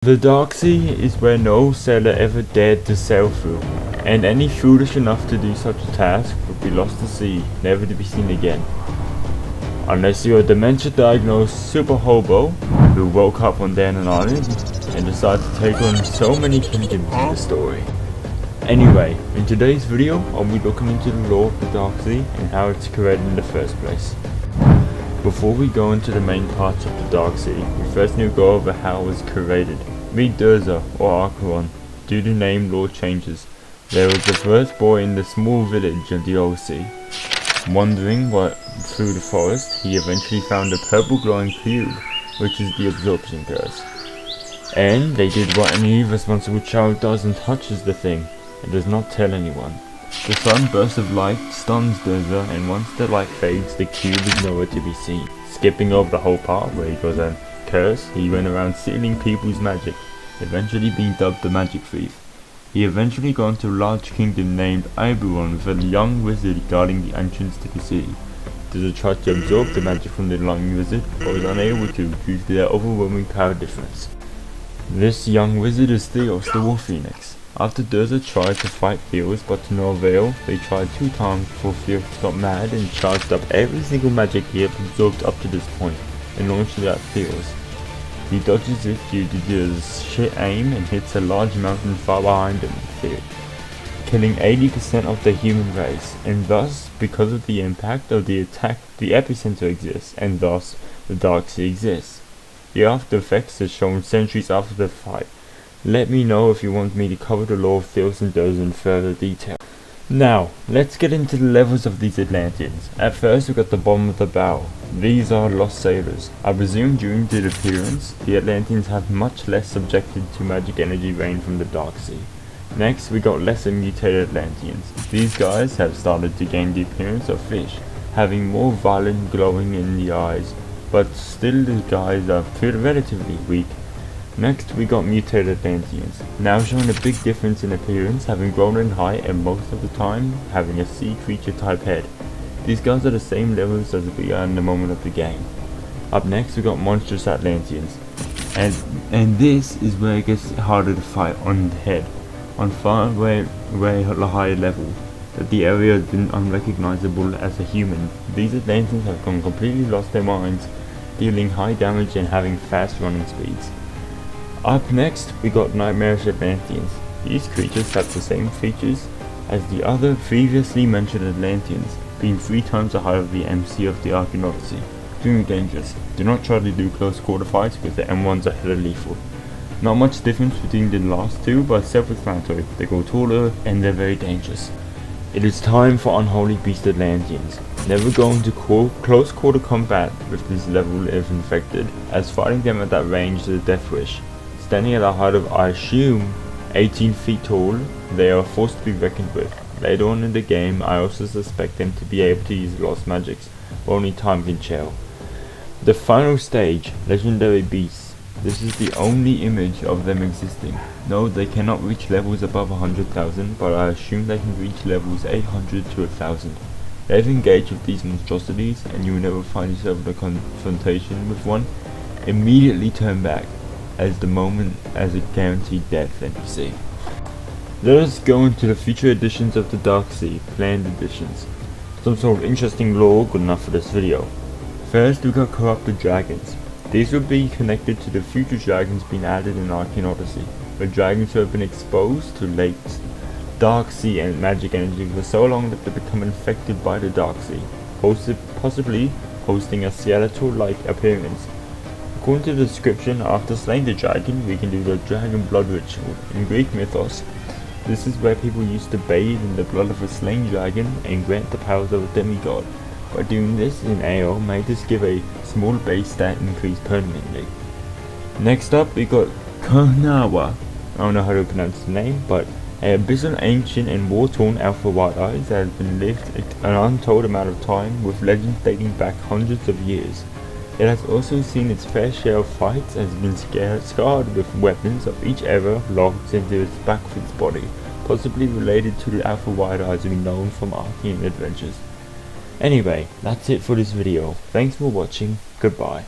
The Dark Sea is where no sailor ever dared to sail through, and any foolish enough to do such a task would be lost to sea, never to be seen again. Unless you're a dementia-diagnosed super hobo who woke up one day on an island and decided to take on so many kingdoms in the story. Anyway, in today's video, I'll be looking into the lore of the Dark Sea and how it's created in the first place. Before we go into the main parts of the Dark Sea, we first need to go over how it was created. Meet Durza, or Arcane. Due to name law changes, there was the first boy in the small village of the Odyssey. Wandering through the forest, he eventually found a purple glowing cube, which is the absorption curse. And they did what any responsible child does and touches the thing, and does not tell anyone. The sudden burst of light stuns Durza, and once the light fades, the cube is nowhere to be seen. Skipping over the whole part where he was a curse, he went around stealing people's magic, eventually being dubbed the Magic Thief. He eventually got into a large kingdom named Oberon with a young wizard guarding the entrance to the city. Durza tried to absorb the magic from the young wizard, but was unable to due to their overwhelming power difference. This young wizard is Theos, the Wolf Phoenix. After Durza tried to fight Theos but to no avail, they tried 2 times before Theos got mad and charged up every single magic he had absorbed up to this point and launched it at Theos. He dodges it due to Durza's shit aim and hits a large mountain far behind him, killing 80% of the human race, and thus, because of the impact of the attack, the epicenter exists, and thus, the Dark Sea exists. The after effects are shown centuries after the fight. Let me know if you want me to cover the lore of Theos and Durza in further detail. Now, let's get into the levels of these Atlanteans. At first we got the bottom of the barrel. These are lost sailors. I presume during their appearance, the Atlanteans have much less subjected to magic energy rain from the Dark Sea. Next we got lesser mutated Atlanteans. These guys have started to gain the appearance of fish, having more violent glowing in the eyes, but still the guys are relatively weak. Next we got mutated Atlanteans, now showing a big difference in appearance, having grown in height and most of the time having a sea creature type head. These guys are the same levels as we are in the moment of the game. Up next we got monstrous Atlanteans, and this is where it gets harder to fight on the head, on far way higher level, that the area has been unrecognizable as a human. These Atlanteans have completely lost their minds, dealing high damage and having fast running speeds. Up next, we got nightmarish Atlanteans. These creatures have the same features as the other previously mentioned Atlanteans, being 3 times the height of the MC of the Arcane Odyssey. Extremely dangerous. Do not try to do close quarter fights because the M1s are hella lethal. Not much difference between the last two, but self-explanatory. They grow taller and they're very dangerous. It is time for Unholy Beast Atlanteans. Never go into close quarter combat with this level if infected, as fighting them at that range is a death wish. Standing at a height of, I assume, 18 feet tall, they are forced to be reckoned with. Later on in the game, I also suspect them to be able to use lost magics, but only time can tell. The final stage, Legendary Beasts. This is the only image of them existing. No, they cannot reach levels above 100,000, but I assume they can reach levels 800 to 1,000. They've engaged with these monstrosities, and you will never find yourself in a confrontation with one. Immediately turn back, as a guaranteed death NPC. Let us go into the future editions of the Dark Sea, planned editions. Some sort of interesting lore good enough for this video. First we got corrupted dragons. These will be connected to the future dragons being added in Arcane Odyssey, where dragons who have been exposed to late Dark Sea and magic energy for so long that they become infected by the Dark Sea, possibly hosting a Seattle-like appearance. According to the description, after slaying the dragon, we can do the dragon blood ritual. In Greek mythos, this is where people used to bathe in the blood of a slain dragon and grant the powers of a demigod. By doing this in AO, may this give a small base stat increase permanently. Next up, we got Konawa. I don't know how to pronounce the name, but an abyssal, ancient and war-torn alpha white eyes that has been lived an untold amount of time, with legends dating back hundreds of years. It has also seen its fair share of fights and has been scarred with weapons of each era locked into its back of its body, possibly related to the alpha white eyes we know from Arcane adventures. Anyway, that's it for this video. Thanks for watching, goodbye.